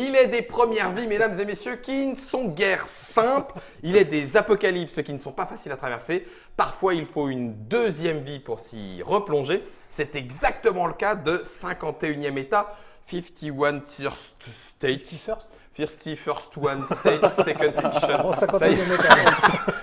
Il est des premières vies, mesdames et messieurs, qui ne sont guère simples. Il est des apocalypses qui ne sont pas faciles à traverser. Parfois, il faut une deuxième vie pour s'y replonger. C'est exactement le cas de 51e État, 51 First States. 51st One State, Second Edition. Bon, 51e État.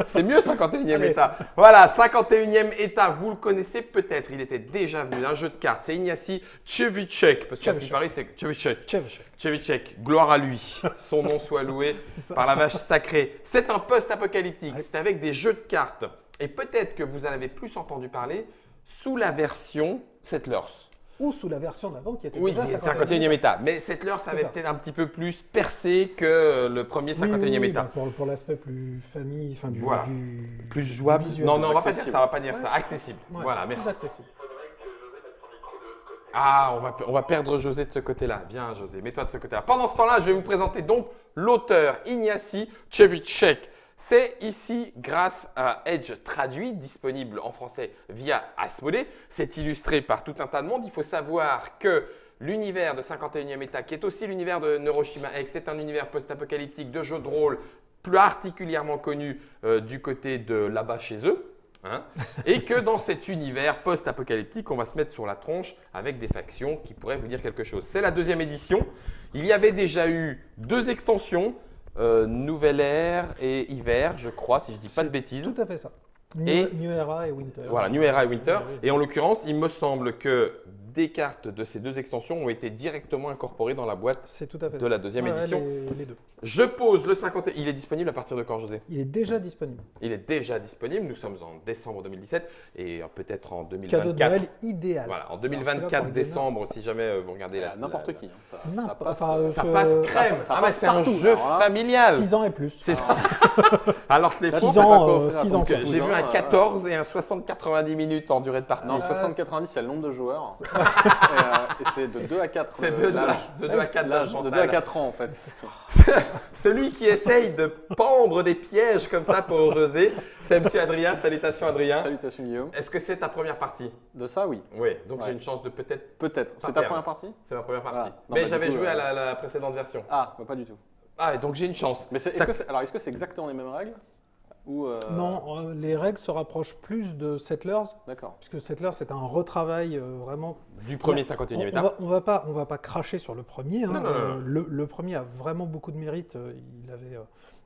C'est mieux 51e État. Voilà, 51e État, vous le connaissez peut-être. Il était déjà venu d'un jeu de cartes. C'est Ignacy Cevicek. Parce qu'à ce qui paraît, c'est Cevicek. Cevicek, gloire à lui. Son nom soit loué par la vache sacrée. C'est un post-apocalyptique. C'est avec des jeux de cartes. Et peut-être que vous en avez plus entendu parler sous la version Settlers. Ou sous la version d'avant qui était Oui, déjà 51e État. Mais Settlers avait peut-être un petit peu plus percé que le premier 51e État. Bah pour l'aspect plus famille, enfin voilà. Plus jouable. visuel. Non, on va pas dire ça, on va pas dire ça. Accessible. Ouais, voilà, merci. plus accessible. Ah, on va perdre José de ce côté-là. Viens, José, mets-toi de ce côté-là. Pendant ce temps-là, je vais vous présenter donc l'auteur Ignacy Cevicek. C'est ici grâce à Edge Traduit, disponible en français via Asmodée. C'est illustré par tout un tas de monde. Il faut savoir que l'univers de 51e État, qui est aussi l'univers de Neuroshima X, est un univers post-apocalyptique de jeux de rôle plus particulièrement connu du côté de là-bas chez eux. Et que dans cet univers post-apocalyptique, on va se mettre sur la tronche avec des factions qui pourraient vous dire quelque chose. C'est la deuxième édition. Il y avait déjà eu 2 extensions. Nouvelle ère et hiver, je crois, si je ne dis pas de bêtises. Tout à fait ça. New Era et Winter. Voilà, New Era et Winter. Et en l'occurrence, il me semble que des cartes de ces 2 extensions ont été directement incorporées dans la boîte de la deuxième édition. Les deux. Je pose le 50. Il est disponible à partir de quand, José? Il est déjà disponible. Il est déjà disponible. Nous sommes en décembre 2017 et peut-être en 2024. Cadeau de Noël idéal. Voilà, en 2024 décembre, si jamais vous regardez n'importe qui. Ça passe crème. C'est un jeu familial. 6 ans et plus. Alors que les 6 ans, 6 ans. J'ai vu un 14 et un 60-90 minutes en durée de partie. Non, 60-90, c'est le nombre de joueurs. Et c'est de 2 à 4. C'est de 2 à 4 l'âge. De 2 à 4 ans, en fait. Celui qui essaye de pendre des pièges comme ça pour José, c'est M. Adrien. Salutations, Adrien. Salutations, Guillaume. Est-ce que c'est ta première partie? De ça, oui. Oui, donc j'ai une chance de peut-être. C'est ta première partie? C'est ma première partie. Voilà. Non, mais j'avais joué à la précédente version. Ah, pas du tout. Ah, et donc j'ai une chance. Mais est-ce que c'est exactement les mêmes règles ou Non, les règles se rapprochent plus de Settlers. D'accord. Puisque Settlers, c'est un retravail vraiment. Du premier 51e État. On va pas cracher sur le premier. Hein. Non. Le premier a vraiment beaucoup de mérite.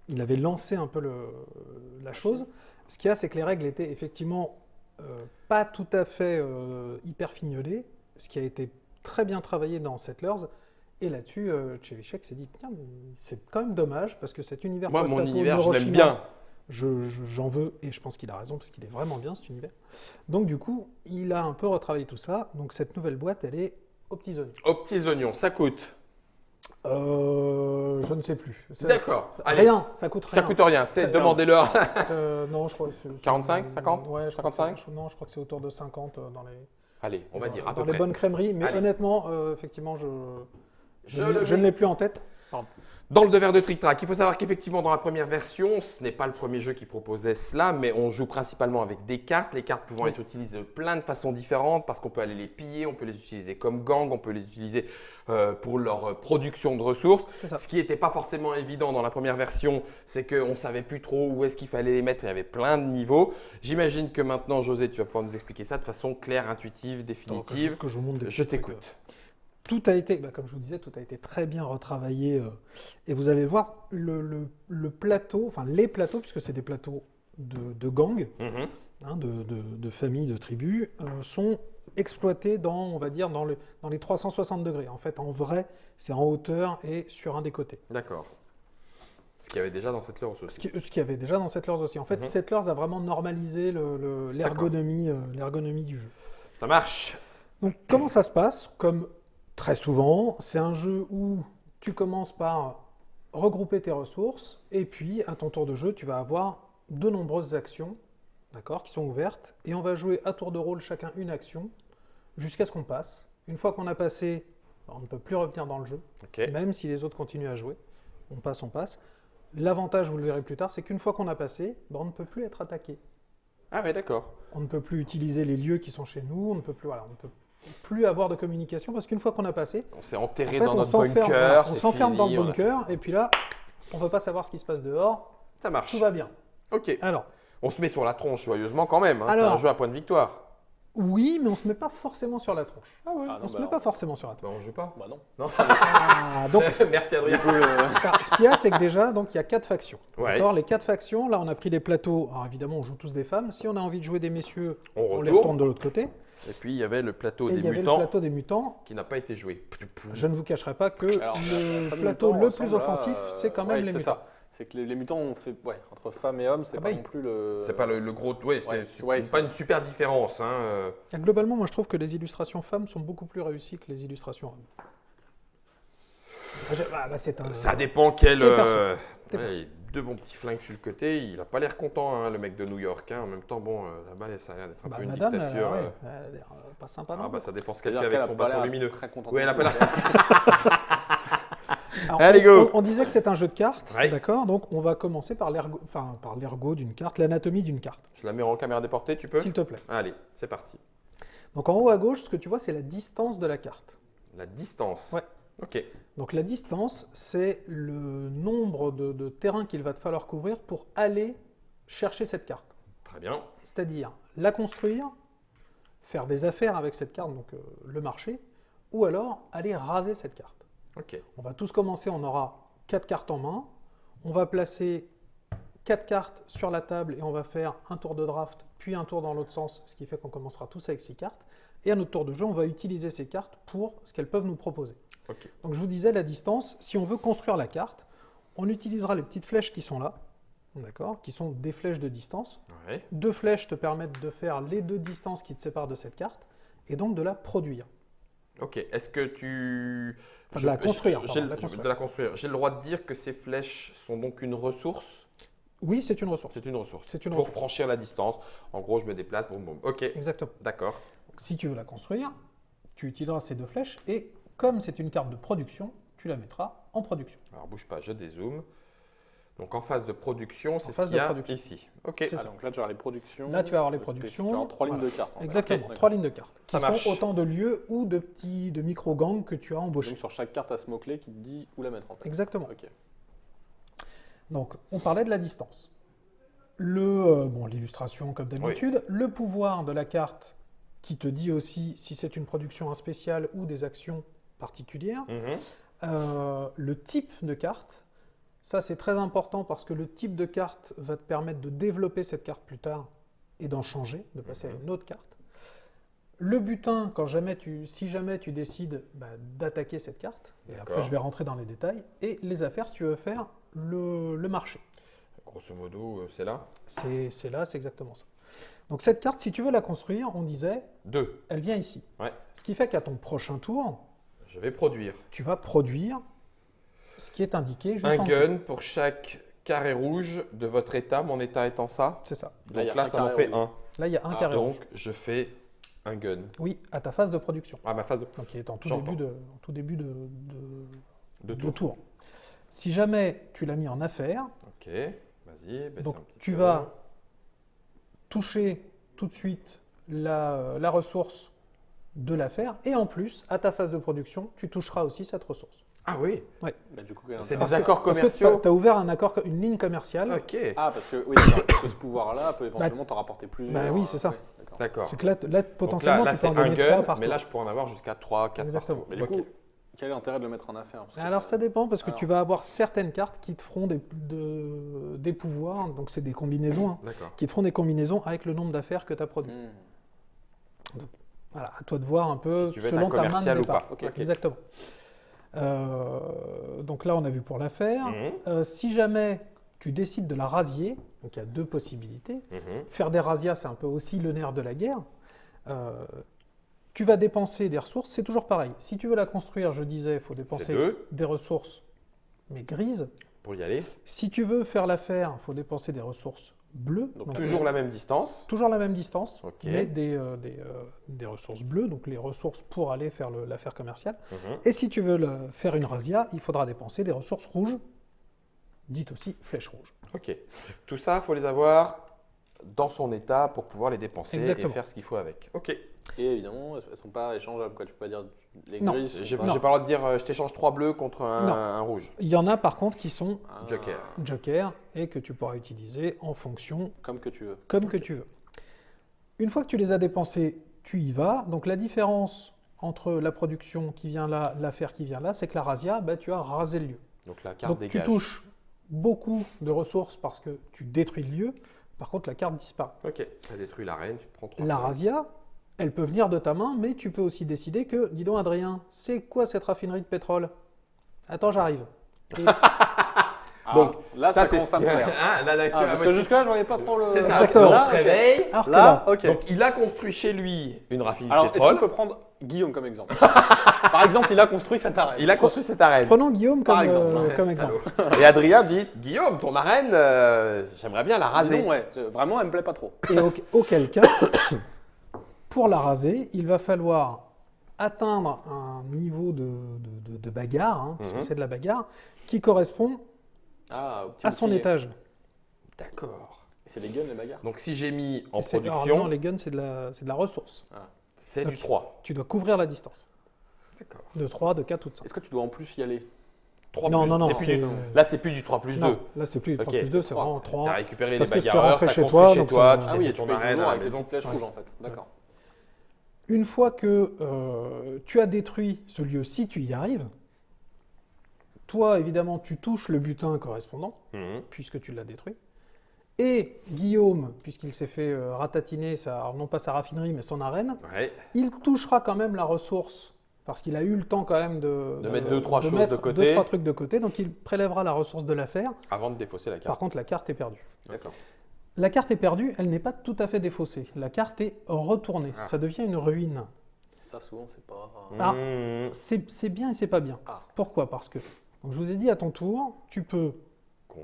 Il avait lancé un peu la chose. Ce qu'il y a, c'est que les règles étaient effectivement pas tout à fait hyper fignolées, ce qui a été très bien travaillé dans Settlers. Et là-dessus, Cevicek s'est dit, tiens, c'est quand même dommage parce que cet univers Moi, mon univers, je l'aime Neuroshima, bien. J'en veux et je pense qu'il a raison parce qu'il est vraiment bien cet univers. Donc du coup, il a un peu retravaillé tout ça. Donc cette nouvelle boîte, elle est aux petits oignons. Aux petits oignons, ça coûte. Je ne sais plus. D'accord. Rien, ça coûte rien. Ça coûte rien, c'est demandez-leur. Non, je crois que c'est 45, 50 ouais, 55 non, je crois que c'est autour de 50 dans les. Allez, on va dire à peu dans près. les bonnes crèmeries, mais Allez. honnêtement, effectivement, je le ne l'ai plus en tête. Dans le devers de Trick Track, il faut savoir qu'effectivement dans la première version, ce n'est pas le premier jeu qui proposait cela, mais on joue principalement avec des cartes, les cartes pouvant être utilisées de plein de façons différentes parce qu'on peut aller les piller, on peut les utiliser comme gang, on peut les utiliser pour leur production de ressources. Ce qui n'était pas forcément évident dans la première version, c'est qu'on ne savait plus trop où est-ce qu'il fallait les mettre, il y avait plein de niveaux. J'imagine que maintenant, José, tu vas pouvoir nous expliquer ça de façon claire, intuitive, définitive. Que je vous montre Je t'écoute. Tout a été, comme je vous disais, tout a été très bien retravaillé. Et vous allez voir, le plateau, enfin les plateaux, puisque c'est des plateaux de gangs, de familles, de tribus, sont exploités dans, on va dire, dans les 360 degrés. En fait, en vrai, c'est en hauteur et sur un des côtés. D'accord. Ce qu'il y avait déjà dans Settlers aussi. Ce qu'il y avait déjà dans Settlers aussi. En fait, Settlers a vraiment normalisé l'ergonomie du jeu. Ça marche. Donc, comment ça se passe? Comme très souvent, c'est un jeu où tu commences par regrouper tes ressources et puis, à ton tour de jeu, tu vas avoir de nombreuses actions, d'accord, qui sont ouvertes et on va jouer à tour de rôle chacun une action jusqu'à ce qu'on passe. Une fois qu'on a passé, on ne peut plus revenir dans le jeu, même si les autres continuent à jouer. On passe, on passe. L'avantage, vous le verrez plus tard, c'est qu'une fois qu'on a passé, on ne peut plus être attaqué. Ah ouais, d'accord. On ne peut plus utiliser les lieux qui sont chez nous, on ne peut plus, voilà, on ne peut plus avoir de communication parce qu'une fois qu'on a passé, On s'est enterré en fait, dans on notre s'enferme bunker. voilà, on c'est s'enferme dans le fini, on a- bunker et puis là, on ne veut pas savoir ce qui se passe dehors. Ça marche. Tout va bien. Ok. Alors, On se met sur la tronche joyeusement quand même. Hein. C'est Alors- un jeu à point de victoire. oui, mais on ne se met pas forcément sur la tronche. Ah ouais. Ah On non, ne se bah met non. pas forcément sur la tronche. Bah, on joue pas. Bah non. Non. Ah, donc, Merci Adrien. Du coup, alors, ce qu'il y a, c'est que déjà, donc, il y a 4 factions. Ouais. D'accord, les 4 factions, là, on a pris des plateaux. Alors évidemment, on joue tous des femmes. Si on a envie de jouer des messieurs, on les retourne. retourne de l'autre côté. Et puis il y avait le plateau Et des il y avait le mutants plateau des mutants. qui n'a pas été joué. Je ne vous cacherai pas que alors, le la femme plateau mutant le ressemble plus à, offensif, c'est quand même ouais, les c'est mutants. ça. C'est que les mutants ont fait, entre femmes et hommes, c'est Ah pas bah, non plus le. C'est pas le gros. Ouais, Ouais, c'est ouais, pas une super différence. Hein. Globalement, moi, je trouve que les illustrations femmes sont beaucoup plus réussies que les illustrations hommes. C'est un... Ça dépend quel. C'est perso. C'est Ouais, deux bons petits flingues sur le côté. Il a pas l'air content, hein, le mec de New York. Hein. En même temps, bon, là-bas, ça a l'air d'être un peu une madame, dictature. ouais, elle a l'air pas sympa. Ah non bah ça dépend ce qu'elle C'est-à-dire fait avec qu'elle son a pas bâton l'air lumineux. très contente. Oui, elle a pas l'air. Alors, Allez, go. on disait que c'est un jeu de cartes, Ouais. d'accord. Donc, on va commencer par l'ergot d'une carte, l'anatomie d'une carte, Je la mets en caméra déportée, tu peux? s'il te plaît. Allez, c'est parti. Donc, en haut à gauche, ce que tu vois, c'est la distance de la carte. La distance. Ouais. Ok. Donc, la distance, c'est le nombre de terrains qu'il va te falloir couvrir pour aller chercher cette carte. Très bien. C'est-à-dire la construire, faire des affaires avec cette carte, donc le marché, ou alors aller raser cette carte. Ok. On va tous commencer, on aura 4 cartes en main. On va placer 4 cartes sur la table et on va faire un tour de draft, puis un tour dans l'autre sens, ce qui fait qu'on commencera tous avec 6 cartes. Et à notre tour de jeu, on va utiliser ces cartes pour ce qu'elles peuvent nous proposer. Ok. Donc je vous disais, la distance, si on veut construire la carte, on utilisera les petites flèches qui sont là, d'accord, qui sont des flèches de distance. Ouais. 2 flèches te permettent de faire les 2 distances qui te séparent de cette carte et donc de la produire. Ok. Est-ce que tu. Enfin, de la construire, j'ai pardon, le- de la construire. de la construire. J'ai le droit de dire que ces flèches sont donc une ressource. Oui, c'est une ressource. C'est une ressource. C'est une Pour ressource. franchir la distance. En gros, je me déplace. Boum, boum. Ok. Exactement. D'accord. Donc, si tu veux la construire, tu utiliseras ces 2 flèches et comme c'est une carte de production, tu la mettras en production. Alors, bouge pas, je dézoome. Donc, en phase de production, c'est ce phase qu'il y de a production. ici. Ok. C'est Ah, ça. donc là, tu vas avoir les productions. Là, tu vas avoir les c'est productions. spécifique. Alors, 3 lignes Voilà. de cartes. en fait. Exactement, Ok, 3 lignes de cartes. Ça Qui marche. sont autant de lieux ou de micro-gangs que tu as embauchés. Donc, sur chaque carte, tu as ce mot-clé qui te dit où la mettre en fait. Exactement. Ok. Donc, on parlait de la distance. L'illustration, comme d'habitude. Le pouvoir de la carte qui te dit aussi si c'est une production spéciale ou des actions particulières. Mhm. Le type de carte, ça c'est très important parce que le type de carte va te permettre de développer cette carte plus tard et d'en changer, de passer à une autre carte. Le butin, si jamais tu décides d'attaquer cette carte, et après D'accord. je vais rentrer dans les détails, et les affaires si tu veux faire le marché. Grosso modo, c'est là. C'est là, c'est exactement ça. Donc cette carte, si tu veux la construire, on disait, 2. elle vient ici. Ouais. Ce qui fait qu'à ton prochain tour, Je vais produire tu vas produire ce qui est indiqué juste un en dessous. gun pour chaque carré rouge de votre état, mon état étant ça. C'est ça. Là, il y Donc a là, un ça m'en carré fait rouge. un. Là, il y a un carré Donc, rouge. je fais un gun. Oui, à ta phase de production. Ah, ma phase de, Donc, qui est en tout J'entends. début de de de tour. tour. Si jamais tu l'as mis en affaire, Ok, vas-y. baisse donc un petit tu peu. vas toucher tout de suite la ressource de l'affaire et en plus, à ta phase de production, tu toucheras aussi cette ressource. Ah oui, Bah, du coup, c'est parce des accords Parce que commerciaux. tu as ouvert une ligne commerciale. Ok, Ah, parce que, oui, d'accord, parce que ce pouvoir-là peut éventuellement t'en rapporter plusieurs. bah oui, c'est ça. Oui, d'accord. d'accord. C'est que là, Donc potentiellement, là tu peux c'est en un gagner 3 gun, par mais tour. là, je pourrais en avoir jusqu'à 3, 4 Exactement. Mais du coup, quel est l'intérêt de le mettre en affaire? Parce que Alors ça dépend parce que Alors. tu vas avoir certaines cartes qui te feront des pouvoirs, donc c'est des combinaisons, hein, D'accord. qui te feront des combinaisons avec le nombre d'affaires que tu as produit. Hmm. Voilà, à toi de voir un peu Si tu veux être selon un ta main de commercial ou départ. pas. Ok. Exactement. Donc là, on a vu pour l'affaire. Mhm. Si jamais tu décides de la rasier, donc il y a 2 possibilités. Mhm. Faire des razzias, c'est un peu aussi le nerf de la guerre. Tu vas dépenser des ressources, c'est toujours pareil. Si tu veux la construire, je disais, il faut C'est dépenser 2 des ressources, mais grises. pour y aller. Si tu veux faire l'affaire, il faut dépenser des ressources bleues. Donc, Toujours la même distance. toujours la même distance, Ok. mais des ressources bleues, donc les ressources pour aller faire l'affaire commerciale. Mhm. Et si tu veux faire une razzia, il faudra dépenser des ressources rouges, dites aussi flèches rouges. Ok. Tout ça, faut les avoir dans son état pour pouvoir les dépenser Exactement. et faire ce qu'il faut avec. Ok. Et évidemment, elles ne sont pas échangeables. Quoi. Tu peux pas dire les Non. grilles. J'ai sont pas le droit de dire je t'échange 3 bleus contre Non. un rouge. Il y en a par contre qui sont Ah, Joker. jokers et que tu pourras utiliser en fonction Comme que tu veux. comme que tu veux. Une fois que tu les as dépensés, tu y vas. Donc la différence entre la production qui vient là, l'affaire qui vient là, c'est que la razzia, bah, tu as rasé le lieu. Donc la carte Donc tu dégage. touches beaucoup de ressources parce que tu détruis le lieu. Par contre, la carte disparaît. Ok. Tu as détruit l'arène, tu te prends 3 La razzia, elle peut venir de ta main, mais tu peux aussi décider que, dis donc Adrien, c'est quoi cette raffinerie de pétrole? Attends, j'arrive. Et- Ah, Donc, là, ça commence à me plaire. Ah, là, Ah, parce que jusque-là, je voyais pas trop le. C'est ça. Exactement. On se réveille. Alors que Là, là, ok. Donc il a construit chez lui une raffinerie Alors, de est-ce pétrole. qu'on peut prendre Guillaume comme exemple? Par exemple, il a construit cette arène. Il a construit cette arène. prenons Guillaume Par comme, exemple, hein. comme exemple. Et Adrien dit Guillaume, ton arène, j'aimerais bien la raser. Sinon, ouais, vraiment, elle me plaît pas trop. Et auquel cas, pour la raser, il va falloir atteindre un niveau de bagarre, hein, puisque Mhm. c'est de la bagarre, qui correspond Ah, au petit à son bouclier. étage. D'accord. C'est les guns, les bagarres. Donc si j'ai mis en Et c'est- alors production, non, les guns, c'est de la ressource. c'est Donc, du 3. Tu dois couvrir la distance. D'accord. De 3, de 4 ou de 5. Est-ce que tu dois en plus y aller? 3 Non, plus, non, non. c'est plus c'est- du- Là, c'est plus du 3 plus 2. non, là, c'est plus 3 Ok, plus 2, c'est trois. vraiment Tu 3. as récupéré Parce les que c'est bagarreurs, rentré tu as chez construit toi, chez donc toi, ça- tu Ah t'es oui, fait et tu ton payes arène toujours à la avec les maison. petites flèches rouges en fait. D'accord. Une fois que tu as détruit ce lieu, si tu y arrives, toi, évidemment, tu touches le butin correspondant, Mhm. puisque tu l'as détruit. Et Guillaume, puisqu'il s'est fait ratatiner, alors non pas sa raffinerie, mais son arène, Ouais. il touchera quand même la ressource, parce qu'il a eu le temps quand même De mettre deux, trois choses mettre de côté. 2-3 trucs de côté, donc il prélèvera la ressource de l'affaire. Avant de défausser la Par carte. contre, la carte est perdue. D'accord. La carte est perdue, elle n'est pas tout à fait défaussée. La carte est retournée. Ah. Ça devient une ruine. Ça, souvent, c'est pas. Ah. Mhm. C'est bien et c'est pas bien. Ah. Pourquoi? Parce que, donc je vous ai dit, à ton tour, tu peux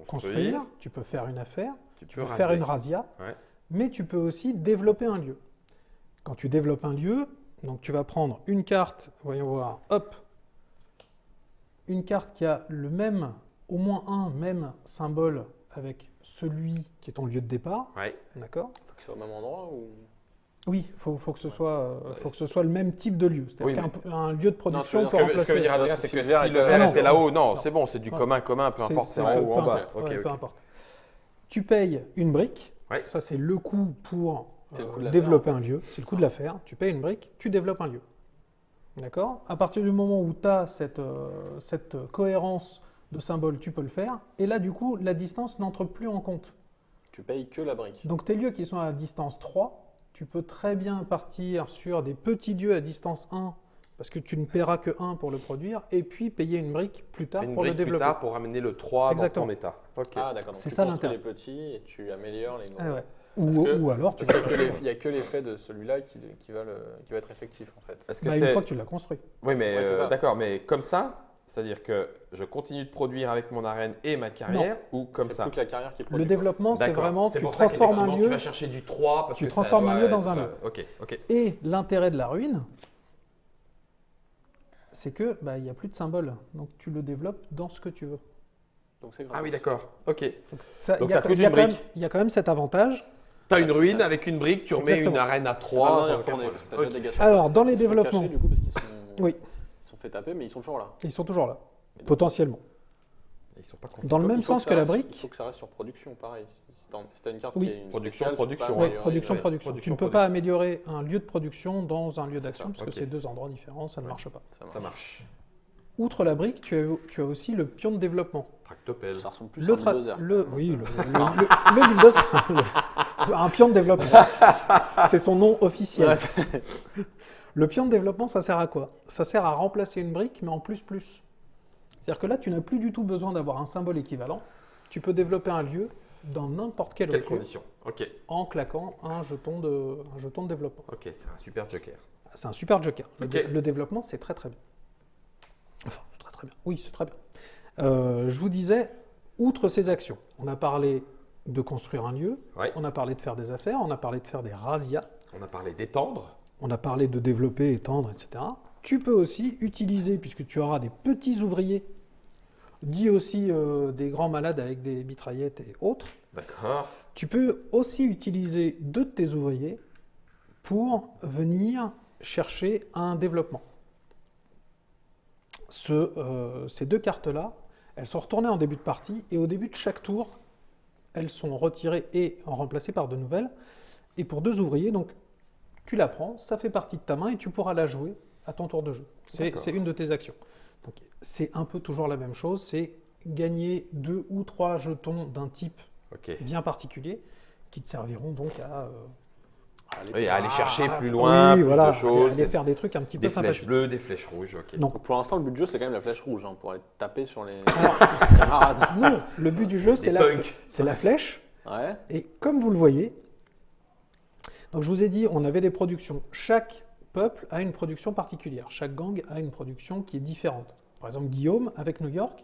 construire, tu peux faire une affaire, tu tu peux faire raser. une razzia, Ouais. mais tu peux aussi développer un lieu. Quand tu développes un lieu, donc tu vas prendre une carte, voyons voir, hop, une carte qui a le même, au moins un même symbole avec celui qui est ton lieu de départ, Ouais. d'accord? Faut que ce soit au même endroit ou. Oui, faut que ce soit, faut que ce soit le même type de lieu. C'est-à-dire Oui, qu'un lieu de production Non, peut tu Ce que veut remplacer. dire Adrien, si c'est que le si verre le était verre là- était là-haut, non, non. c'est bon, c'est du Ouais. commun, peu importe, c'est en peu haut ou en bas. importe, Ok, ouais, ok. peu importe. Tu payes une brique. Ouais. Ça, c'est le coût pour C'est le coût de l'affaire, développer en un fait. lieu. C'est le coût de l'affaire. Tu payes une brique, tu développes un lieu. D'accord? À partir du moment où tu as cette cohérence de symboles, tu peux le faire. Et là, du coup, la distance n'entre plus en compte. Tu payes que la brique. Donc, tes lieux qui sont à distance 3, tu peux très bien partir sur des petits lieux à distance 1 parce que tu ne paieras que 1 pour le produire et puis payer une brique plus tard Une pour le brique plus développer. tard pour ramener le 3 Exactement. dans ton état. Ok. Ah, d'accord. Donc C'est tu ça construis l'intérêt. les petits et tu améliores les gros. Ah ouais. Parce Ou, que- ou alors, tu Parce qu'il n'y a que l'effet de celui-là qui va être effectif en fait. Est-ce que bah, une c'est... fois que tu l'as construit. Oui, mais Ouais, c'est ça. d'accord, mais comme ça, c'est-à-dire que je continue de produire avec mon arène et ma carrière, ou comme C'est ça? plus que la carrière qui produit. Le développement, c'est D'accord. vraiment, C'est tu pour ça transformes un qu'effectivement, lieu. Tu vas chercher du 3 parce tu que transformes un lieu dans c'est un ça. lieu. Ok, ok. Et l'intérêt de la ruine, c'est que bah, il n'y a plus de symbole. Donc tu le développes dans ce que tu veux. Donc c'est Ah oui, gratuit. d'accord. Ok. Donc ça, Donc il y a ça quand- coûte il y a une quand même- brique. il y a quand même cet avantage. Tu as une ruine avec une brique, tu remets Exactement. une arène à Ah, 3. non, il est sans retourné, aucun parce que t'as problème. déjà Ok. des gars sur Alors, place dans qui les sont développements. cachés, du coup, parce qu'ils sont... Oui, ils sont fait taper, mais ils sont toujours là. ils sont toujours là, Et donc, potentiellement. Ils sont pas contents. Dans le il faut- même il faut sens ça que la reste- brique. Il faut que ça reste sur production, pareil. Si t'as une carte Oui. qui est une Production, spéciale, tu peux production, pas Oui, améliorer, production, ouais. production. Tu production, ne peux pas améliorer un lieu de production dans un lieu d'action, ça, parce que ok. c'est deux endroits différents, ça ne marche pas. Ça marche. Outre la brique, tu as aussi le pion de développement. Tractopelle. Ça ressemble plus Le, à un tra- bulldozer. oui, le bulldozer. Un pion de développement. C'est son nom officiel. Ouais, c'est- Le pion de développement, ça sert à quoi? Ça sert à remplacer une brique, mais en plus plus. C'est-à-dire que là, tu n'as plus du tout besoin d'avoir un symbole équivalent. Tu peux développer un lieu dans n'importe quel Quelles lieu conditions? Ok. en claquant un jeton de développement. Ok, c'est un super joker. C'est un super joker. Ok. Le développement, c'est très très bien. Enfin, c'est très très bien. Oui, c'est très bien. Je vous disais, outre ces actions, on a parlé de construire un lieu, Ouais. on a parlé de faire des affaires, on a parlé de faire des razzias, On a parlé d'étendre. on a parlé de développer, étendre, etc. Tu peux aussi utiliser, puisque tu auras des petits ouvriers, dit aussi des grands malades avec des mitraillettes et autres, D'accord. Tu peux aussi utiliser 2 de tes ouvriers pour venir chercher un développement. Ces 2 cartes-là, elles sont retournées en début de partie et au début de chaque tour, elles sont retirées et remplacées par de nouvelles. Et pour 2 ouvriers, donc tu la prends, ça fait partie de ta main et tu pourras la jouer à ton tour de jeu. C'est une de tes actions. Donc, c'est un peu toujours la même chose, c'est gagner 2 ou 3 jetons d'un type bien particulier qui te serviront donc à aller chercher plus loin, oui, plus voilà, de choses. aller faire des trucs un petit peu Des flèches sympathiques. bleues, des flèches rouges. Ok. Donc, Donc pour l'instant, le but du jeu, c'est quand même la flèche rouge, hein, pour aller taper sur les camarades. non, le but du jeu, c'est Des la punks. flèche. Ouais. Et comme vous le voyez, donc je vous ai dit, on avait des productions. Chaque peuple a une production particulière. Chaque gang a une production qui est différente. Par exemple, Guillaume, avec New York,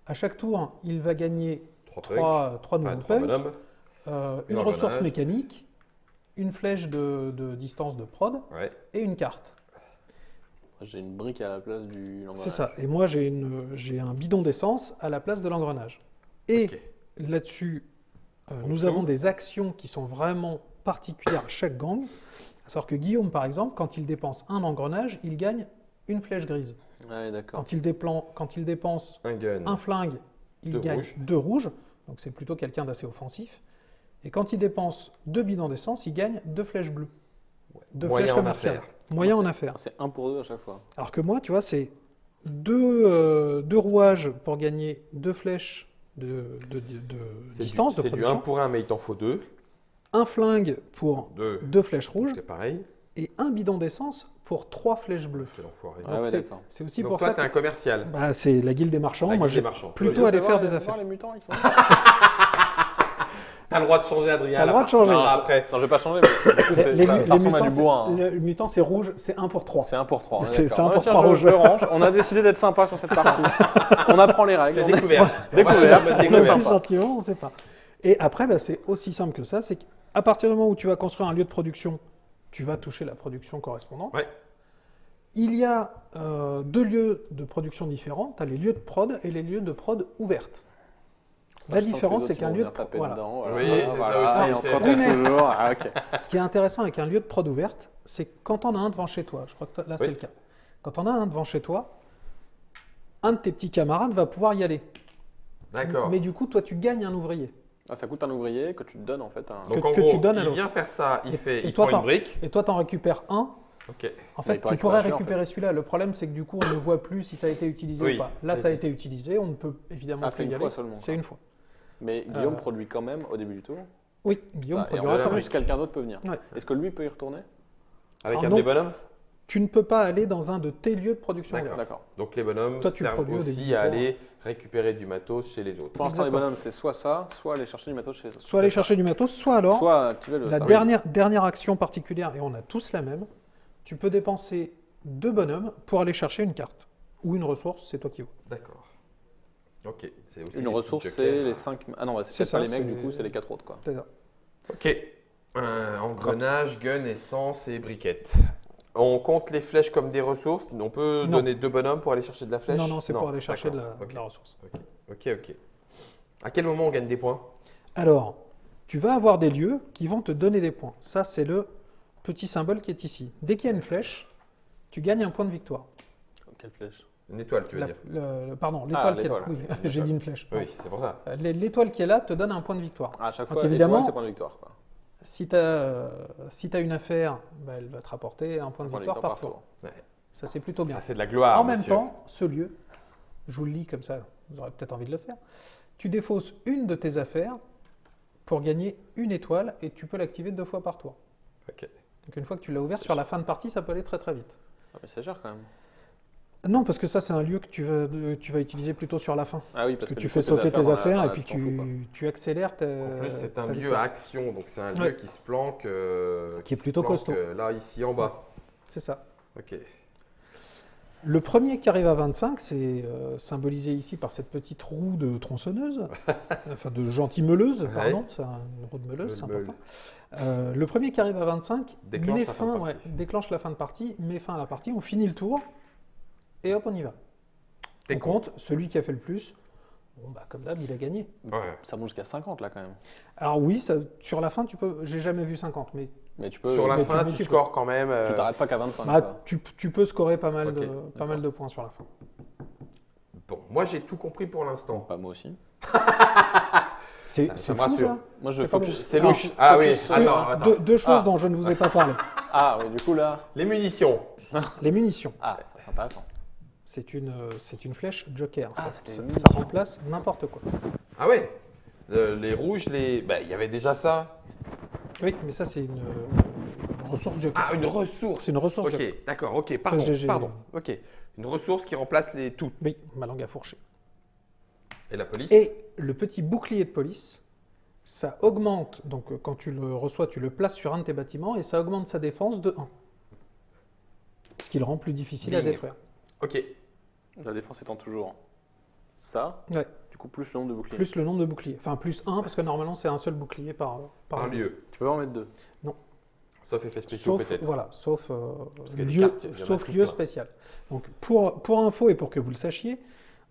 à chaque tour, il va gagner 3 nouveaux punks, bonhommes. une engrenage. ressource mécanique, une flèche de distance de prod Ouais. et une carte. J'ai une brique à la place du l'engrenage. C'est ça. Et moi, j'ai un bidon d'essence à la place de l'engrenage. Et Ok. là-dessus, nous Fonction. avons des actions qui sont vraiment particulières à chaque gang. À savoir que Guillaume, par exemple, quand il dépense un engrenage, il gagne une flèche grise. Ouais, d'accord. Quand il dépense Un gun. un flingue, il 2 gagne rouges. 2 rouges. Donc c'est plutôt quelqu'un d'assez offensif. Et quand il dépense 2 bidons d'essence, il gagne 2 flèches bleues. 2 Moyen flèches en commerciales. affaires. Moyen en affaires. C'est 1 pour 2 à chaque fois. Alors que moi, tu vois, c'est 2 rouages pour gagner 2 flèches de distance, de C'est du 1 production. pour 1, mais il t'en faut 2. Un flingue pour 2. 2 flèches rouges. C'est pareil. Et un bidon d'essence pour 3 flèches bleues. Quel enfoiré. Ah ouais, c'est d'accord. c'est aussi Donc pour toi, ça t'es un que commercial. c'est la guilde des marchands. La Moi, guilde j'ai des marchands. plutôt aller faire des Voir affaires. les mutants, ils sont T'as le droit de changer, Adrien. T'as le droit de la changer. partie Non, après. Non, je vais pas changer, mais du coup, ça ressemble à du bois. Hein. Le mutant, c'est rouge, c'est 1 pour 3. C'est 1 pour 3. C'est 1 pour 3 je rouges. le range. On a décidé d'être sympa sur cette partie. On apprend les règles. C'est On découvert. Découvert. On va On découvert. sait gentiment, on ne sait pas. Et après, c'est aussi simple que ça, c'est qu'à partir du moment où tu vas construire un lieu de production, tu vas toucher la production correspondante. Ouais. Il y a 2 lieux de production différents. Tu as les lieux de prod et les lieux de prod ouvertes. La différence, c'est qu'un lieu de taper voilà. dedans. Oui, c'est ça aussi, On se c'est- retrouve Oui, mais- toujours. Ah, ok. Ce qui est intéressant avec un lieu de prod ouverte, c'est que quand on a un devant chez toi, je crois que là c'est Oui. le cas, quand on a un devant chez toi, un de tes petits camarades va pouvoir y aller. D'accord. Mais du coup, toi, tu gagnes un ouvrier. Ah, ça coûte un ouvrier que tu te donnes en fait. Donc que en tu gros, donnes à il l'autre. vient faire ça, Et- il et toi, prend une t'en- brique. Et toi, tu en récupères un. Ok. En Mais fait, il peut tu récupérer pourrais celui-là, en récupérer celui-là. Le problème, c'est que du coup, on ne voit plus si ça a été utilisé Oui, ou pas. ça Là, a ça a été été utilisé. On ne peut évidemment Ah, c'est plus y une aller. fois seulement, C'est quoi. une fois. Mais Guillaume produit quand même au début du tour. Oui, Guillaume Ça, et en produira sa plus, brique. quelqu'un d'autre peut venir. Ouais. Est-ce que lui peut y retourner? Avec Alors un non. des bonhommes. Tu ne peux pas aller dans un de tes lieux de production. D'accord. ouverte. D'accord. Donc les bonhommes Toi, tu servent produis au aussi début. à aller récupérer du matos chez les autres. Pour l'instant, les Exactement. bonhommes, c'est soit ça, soit aller chercher du matos chez eux. Soit aller ça. chercher du matos, soit alors, Soit activer le la service. dernière action particulière, et on a tous la même, tu peux dépenser 2 bonhommes pour aller chercher une carte. Ou une ressource, c'est toi qui vois. D'accord. Ok. C'est aussi Une les ressource, petits c'est jokers. les 5. Ah non, C'est c'est ça, pas les mecs, c'est- du coup, c'est les 4 autres. Quoi. C'est ça. Ok. Engrenage, gun, essence et briquette. On compte les flèches comme des ressources. On peut Non. donner 2 bonhommes pour aller chercher de la flèche. Non, c'est pour aller chercher de d'accord. la ressource. Ok. À quel moment on gagne des points? Alors, tu vas avoir des lieux qui vont te donner des points. Ça, c'est le petit symbole qui est ici. Dès qu'il y a une flèche, tu gagnes un point de victoire. Quelle flèche? Une étoile, tu veux dire? Pardon, l'étoile qui est là. l'étoile. Oui, j'ai dit une flèche. Oui, c'est pour ça. L'étoile qui est là te donne un point de victoire. Ah, à chaque Donc, fois, évidemment- étoile, c'est point de victoire. Quoi. Si tu as une affaire, elle va te rapporter un point de Point de victoire par tour. tour. Ouais. Ça, c'est plutôt bien. Ça, c'est de la gloire. En même monsieur. temps, ce lieu, je vous le lis comme ça, vous aurez peut-être envie de le faire. Tu défausses une de tes affaires pour gagner une étoile et tu peux l'activer 2 fois par tour. Ok. Donc une fois que tu l'as ouvert, sur la fin de partie, ça peut aller très très vite. Ah, mais c'est cher quand même. Non, parce que ça, c'est un lieu que tu vas utiliser plutôt sur la fin. Ah oui, Parce parce que du tu coup, fais sauter tes dans la- affaires dans et la- puis t'en fous, quoi. tu accélères ta. En plus, c'est un ta lieu victoire. à action, donc c'est un lieu Ouais. qui se planque. Qui est se plutôt planque, costaud. là, ici en bas. C'est ça. Ok. Le premier qui arrive à 25, c'est symbolisé ici par cette petite roue de tronçonneuse, enfin de gentille meuleuse, pardon, c'est une roue de meuleuse, c'est Meule. important. Le premier qui arrive à 25 Déclenche met la fin de fin, partie. déclenche la fin de partie, met fin à la partie, on finit le tour, et hop, on y va. T'es On con. compte celui qui a fait le plus, Bon, bah, comme d'hab, il a gagné. Ouais. Ça monte jusqu'à 50 là quand même. Alors oui, sur la fin, tu peux. J'ai jamais vu 50, mais Mais tu peux. Sur la mais fin, mais tu tu scores quand même. Tu t'arrêtes pas qu'à 25. bah, quoi. tu peux scorer pas mal, Ok, pas mal de points sur la fin. Bon, moi j'ai tout compris pour l'instant. Bah, moi aussi. C'est Ça c'est me fou, rassure. ça. Moi je C'est pas focus. bon. C'est Alors, louche. Ah oui, focus sur- attends. Deux choses Ah. dont je ne vous ai pas parlé. Ah oui, du coup là. Les munitions. Les munitions. Ah, ça c'est intéressant. C'est une flèche joker. Ah, Ça, c'était ça- une ça munition. remplace n'importe quoi. Ah ouais. Les rouges, les. Bah, il y avait déjà ça. Oui, mais ça, c'est une ressource joker. Ah, une ressource. C'est une ressource Ok, joker. d'accord, ok, pardon, GG. pardon. Ok, une ressource qui remplace les tout. Oui, ma langue a fourché. Et la police. Et le petit bouclier de police, ça augmente. Donc, quand tu le reçois, tu le places sur un de tes bâtiments et ça augmente sa défense de 1. Ce qui le rend plus difficile à Bing. détruire. Ok. La défense étant toujours ça. Ouais. Du coup, plus le nombre de boucliers. Plus le nombre de boucliers. Enfin, plus 1, parce que normalement, c'est un seul bouclier par Un lieu. Tu peux en mettre 2. Sauf effet spéciaux Sauf, peut-être. voilà, sauf qu'il y a des lieu, cartes, il y en a sauf tout lieu plein. spécial. Donc, pour info et pour que vous le sachiez,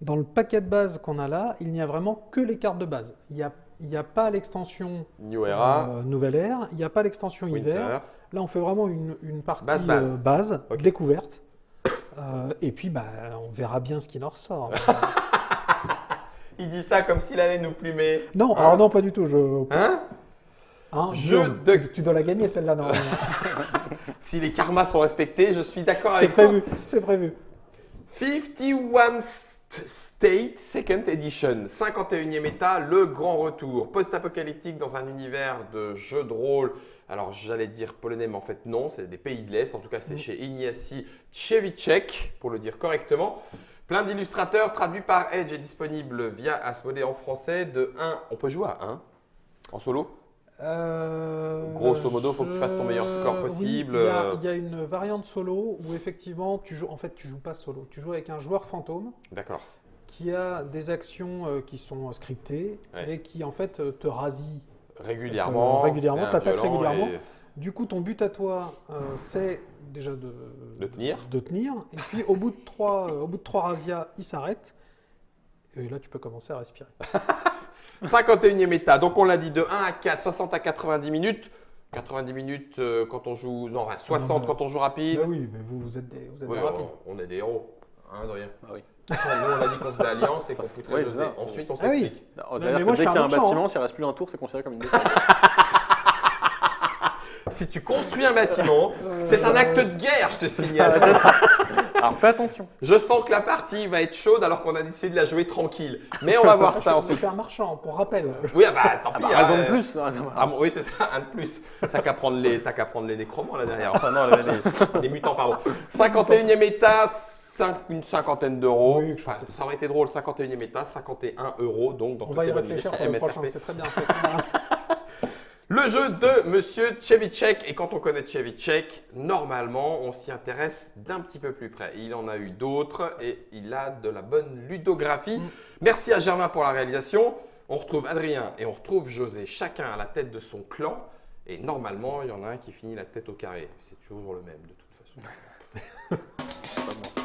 dans le paquet de base qu'on a là, il n'y a vraiment que les cartes de base. Il n'y a pas l'extension New Era, Nouvelle Ère, il n'y a pas l'extension hiver. Winter. Là, on fait vraiment une partie Base. Ok. découverte. Et puis, bah, on verra bien ce qui en ressort. Il dit ça comme s'il allait nous plumer. Non, Hein alors non, pas du tout. Hein Hein, Je Guillaume, de- tu dois la gagner celle-là, normalement. Si les karmas sont respectés, je suis d'accord C'est avec toi. prévu, c'est prévu. 51 State Second Edition, 51e état, le grand retour, post-apocalyptique dans un univers de jeux de rôle. Alors j'allais dire polonais, mais en fait non, c'est des pays de l'Est. En tout cas, c'est chez Ignacy Trzewiczek, pour le dire correctement. Plein d'illustrateurs, traduit par Edge et disponible via Asmodée en français. De 1, on peut jouer à 1 en solo. Grosso modo, faut que tu fasses ton meilleur score possible. Oui, il y a une variante solo où effectivement tu joues. En fait, tu joues pas solo. Tu joues avec un joueur fantôme D'accord. qui a des actions qui sont scriptées Ouais. et qui en fait te rasille. Régulièrement. Régulièrement, c'est t'attaques inviolent régulièrement. et Du coup, ton but à toi, c'est déjà De tenir. de tenir. Et puis au bout de trois razzias, il s'arrête. Et là, tu peux commencer à respirer. 51e état, donc on l'a dit de 1 à 4, 60 à 90 minutes. 90 minutes quand on joue. Non, 60 Non. quand on joue rapide. Bah oui, mais vous êtes des Oui, rapides. on est des héros. Hein, Adrien. Ah oui. Nous, on a dit qu'on faisait alliance et qu'on foutrait Ouais, José. c'est ça. Ensuite, on Ah oui. s'explique. On Mais va dire moi, que je dès suis qu'il y a un un marchand, bâtiment, s'il reste plus un tour, c'est considéré comme une défense. Si tu construis un bâtiment, c'est un acte de guerre, je te signale. Alors fais attention. Je sens que la partie va être chaude alors qu'on a décidé de la jouer tranquille. Mais on va voir ça Je ensuite. suis un marchand, pour rappel. Oui, ah bah tant pis. Raison hein, de plus. Ah, bon, oui, c'est ça, un de plus. T'as qu'à prendre les nécromants là derrière. Enfin, non, les mutants, pardon. 51e état, une cinquantaine d'euros. Oui, je pense que ça aurait été drôle, 51e état, 51 euros. Donc, dans On toutes va y les bonnes réfléchir minutes, pour le prochain, MSRP. c'est très bien. c'est très bien. Le jeu de Monsieur Trzewiczek. Et quand on connaît Trzewiczek, normalement, on s'y intéresse d'un petit peu plus près. Il en a eu d'autres et il a de la bonne ludographie. Merci à Germain pour la réalisation. On retrouve Adrien et on retrouve José, chacun à la tête de son clan. Et normalement, il y en a un qui finit la tête au carré. C'est toujours le même de toute façon. Pas moi.